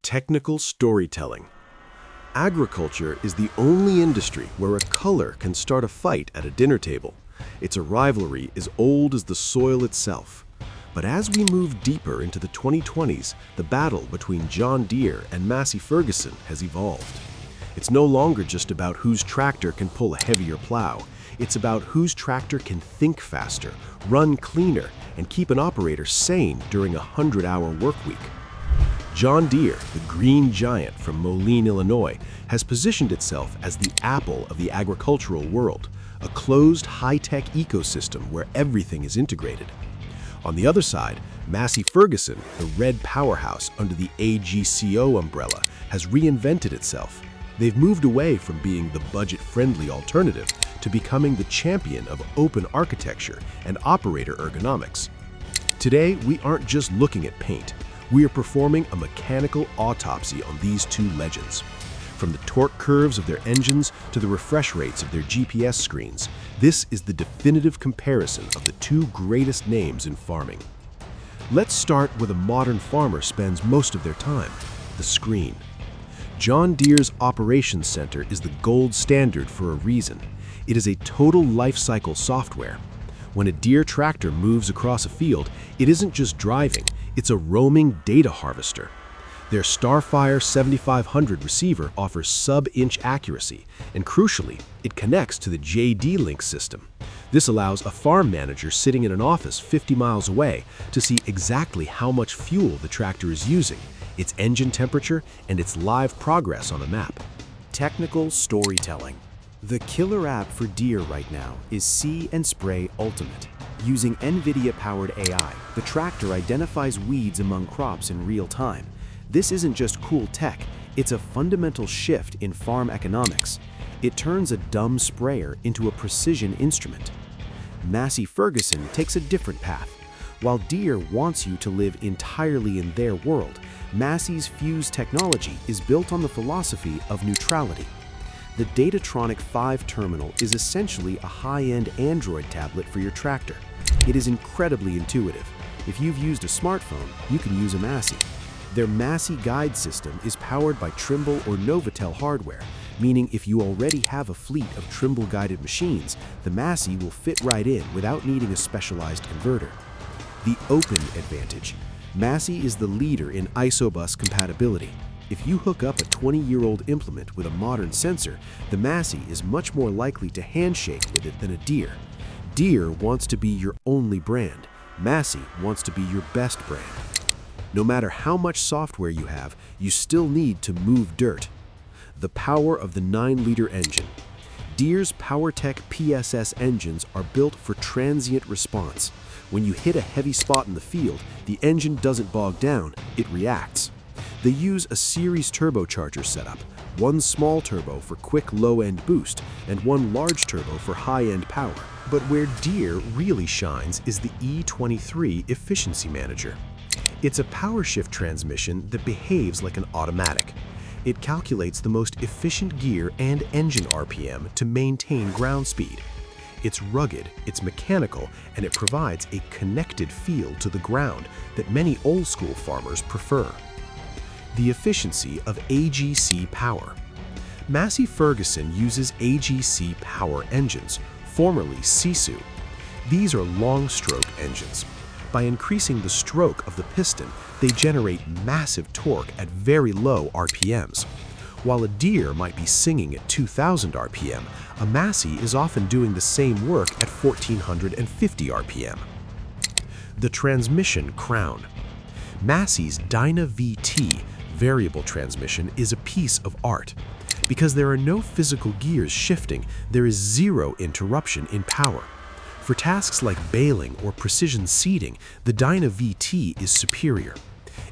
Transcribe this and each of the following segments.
Technical storytelling. Agriculture is the only industry where a color can start a fight at a dinner table. It's a rivalry as old as the soil itself. But as we move deeper into the 2020s, the battle between John Deere and Massey Ferguson has evolved. It's no longer just about whose tractor can pull a heavier plow. It's about whose tractor can think faster, run cleaner, and keep an operator sane during a 100-hour work week. John Deere, the green giant from Moline, Illinois, has positioned itself as the Apple of the agricultural world, a closed, high-tech ecosystem where everything is integrated. On the other side, Massey Ferguson, the red powerhouse under the AGCO umbrella, has reinvented itself. They've moved away from being the budget-friendly alternative to becoming the champion of open architecture and operator ergonomics. Today, we aren't just looking at paint. We are performing a mechanical autopsy on these two legends. From the torque curves of their engines to the refresh rates of their GPS screens, this is the definitive comparison of the two greatest names in farming. Let's start where the modern farmer spends most of their time, the screen. John Deere's Operations Center is the gold standard for a reason. It is a total life cycle software. When a Deere tractor moves across a field, it isn't just driving, it's a roaming data harvester. Their Starfire 7500 receiver offers sub-inch accuracy, and crucially, it connects to the JD-Link system. This allows a farm manager sitting in an office 50 miles away to see exactly how much fuel the tractor is using, its engine temperature, and its live progress on a map. Technical storytelling. The killer app for Deere right now is See and Spray Ultimate. Using NVIDIA-powered AI, the tractor identifies weeds among crops in real time. This isn't just cool tech, it's a fundamental shift in farm economics. It turns a dumb sprayer into a precision instrument. Massey Ferguson takes a different path. While Deere wants you to live entirely in their world, Massey's Fuse technology is built on the philosophy of neutrality. The Datatronic 5 terminal is essentially a high-end Android tablet for your tractor. It is incredibly intuitive. If you've used a smartphone, you can use a Massey. Their Massey Guide system is powered by Trimble or Novatel hardware, meaning if you already have a fleet of Trimble-guided machines, the Massey will fit right in without needing a specialized converter. The Open Advantage. Massey is the leader in isobus compatibility. If you hook up a 20-year-old implement with a modern sensor, the Massey is much more likely to handshake with it than a Deere. Deere wants to be your only brand. Massey wants to be your best brand. No matter how much software you have, you still need to move dirt. The power of the 9-liter engine. Deere's PowerTech PSS engines are built for transient response. When you hit a heavy spot in the field, the engine doesn't bog down, it reacts. They use a series turbocharger setup, one small turbo for quick low-end boost and one large turbo for high-end power. But where Deere really shines is the E23 Efficiency Manager. It's a power shift transmission that behaves like an automatic. It calculates the most efficient gear and engine RPM to maintain ground speed. It's rugged, it's mechanical, and it provides a connected feel to the ground that many old-school farmers prefer. The efficiency of AGCO Power. Massey Ferguson uses AGCO Power engines, formerly Sisu. These are long-stroke engines. By increasing the stroke of the piston, they generate massive torque at very low RPMs. While a Deere might be singing at 2,000 RPM, a Massey is often doing the same work at 1,450 RPM. The transmission crown. Massey's Dyna-VT variable transmission is a piece of art. Because there are no physical gears shifting, there is zero interruption in power. For tasks like baling or precision seeding, the Dyna-VT is superior.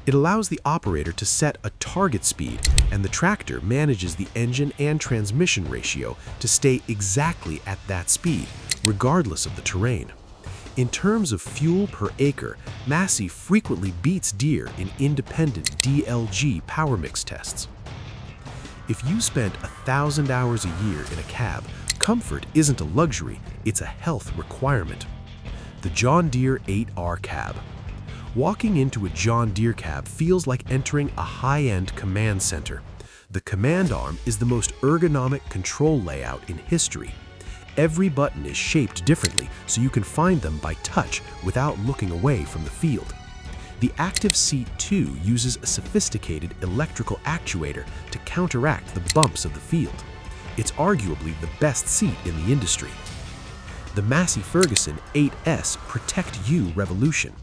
It allows the operator to set a target speed, and the tractor manages the engine and transmission ratio to stay exactly at that speed, regardless of the terrain. In terms of fuel per acre, Massey frequently beats Deere in independent DLG PowerMix tests. If you spent 1,000 hours a year in a cab, comfort isn't a luxury, it's a health requirement. The John Deere 8R cab. Walking into a John Deere cab feels like entering a high-end command center. The command arm is the most ergonomic control layout in history. Every button is shaped differently so you can find them by touch without looking away from the field. The Active Seat 2 uses a sophisticated electrical actuator to counteract the bumps of the field. It's arguably the best seat in the industry. The Massey Ferguson 8S Protect You Revolution.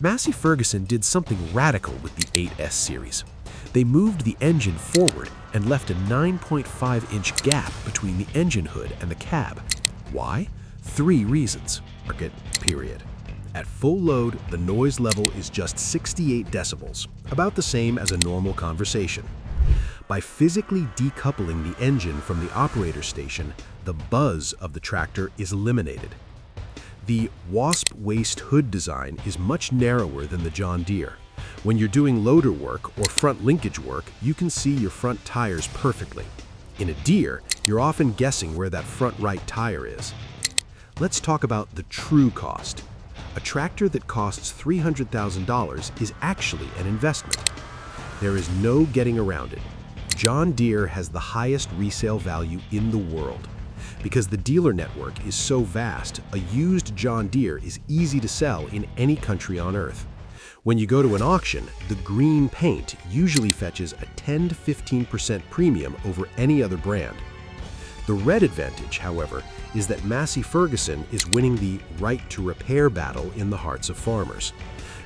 Massey Ferguson did something radical with the 8S series. They moved the engine forward and left a 9.5-inch gap between the engine hood and the cab. Why? 3 reasons. Market, period. At full load, the noise level is just 68 decibels, about the same as a normal conversation. By physically decoupling the engine from the operator station, the buzz of the tractor is eliminated. The Wasp waist hood design is much narrower than the John Deere. When you're doing loader work or front linkage work, you can see your front tires perfectly. In a Deere, you're often guessing where that front right tire is. Let's talk about the true cost. A tractor that costs $300,000 is actually an investment. There is no getting around it. John Deere has the highest resale value in the world. Because the dealer network is so vast, a used John Deere is easy to sell in any country on earth. When you go to an auction, the green paint usually fetches a 10 to 15% premium over any other brand. The red advantage, however, is that Massey Ferguson is winning the right to repair battle in the hearts of farmers.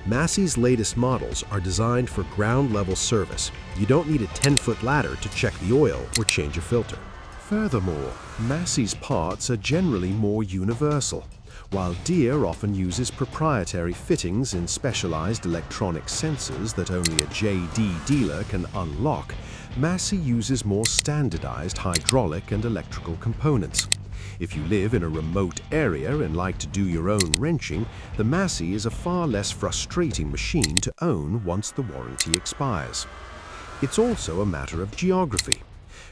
Massey's latest models are designed for ground-level service. You don't need a 10-foot ladder to check the oil or change a filter. Furthermore, Massey's parts are generally more universal. While Deere often uses proprietary fittings in specialized electronic sensors that only a JD dealer can unlock, Massey uses more standardized hydraulic and electrical components. If you live in a remote area and like to do your own wrenching, the Massey is a far less frustrating machine to own once the warranty expires. It's also a matter of geography.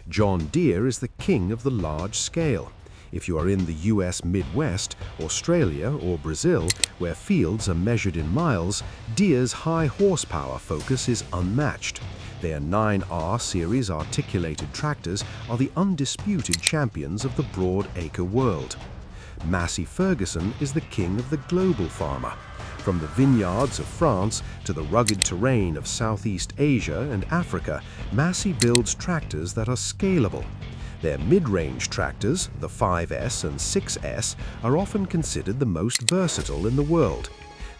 John Deere is the king of the large scale. If you are in the US Midwest, Australia, or Brazil, where fields are measured in miles, Deere's high horsepower focus is unmatched. Their 9R series articulated tractors are the undisputed champions of the broad acre world. Massey Ferguson is the king of the global farmer. From the vineyards of France to the rugged terrain of Southeast Asia and Africa, Massey builds tractors that are scalable. Their mid-range tractors, the 5S and 6S, are often considered the most versatile in the world.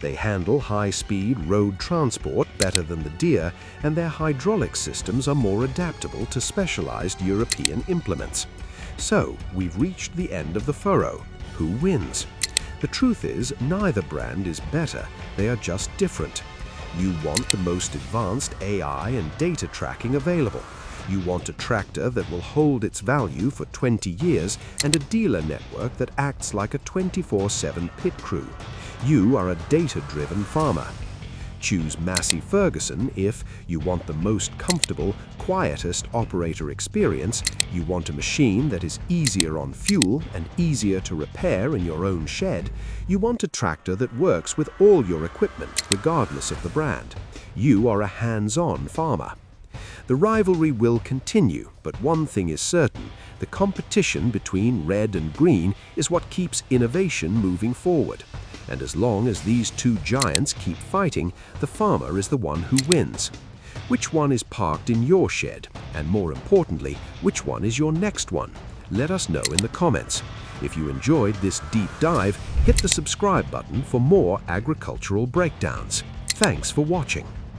They handle high-speed road transport better than the Deere, and their hydraulic systems are more adaptable to specialized European implements. So, we've reached the end of the furrow. Who wins? The truth is, neither brand is better, they are just different. You want the most advanced AI and data tracking available. You want a tractor that will hold its value for 20 years and a dealer network that acts like a 24/7 pit crew. You are a data-driven farmer. Choose Massey Ferguson if you want the most comfortable, quietest operator experience, you want a machine that is easier on fuel and easier to repair in your own shed, you want a tractor that works with all your equipment, regardless of the brand. You are a hands-on farmer. The rivalry will continue, but one thing is certain, the competition between red and green is what keeps innovation moving forward. And as long as these two giants keep fighting, the farmer is the one who wins. Which one is parked in your shed? And more importantly, which one is your next one? Let us know in the comments. If you enjoyed this deep dive, hit the subscribe button for more agricultural breakdowns. Thanks for watching.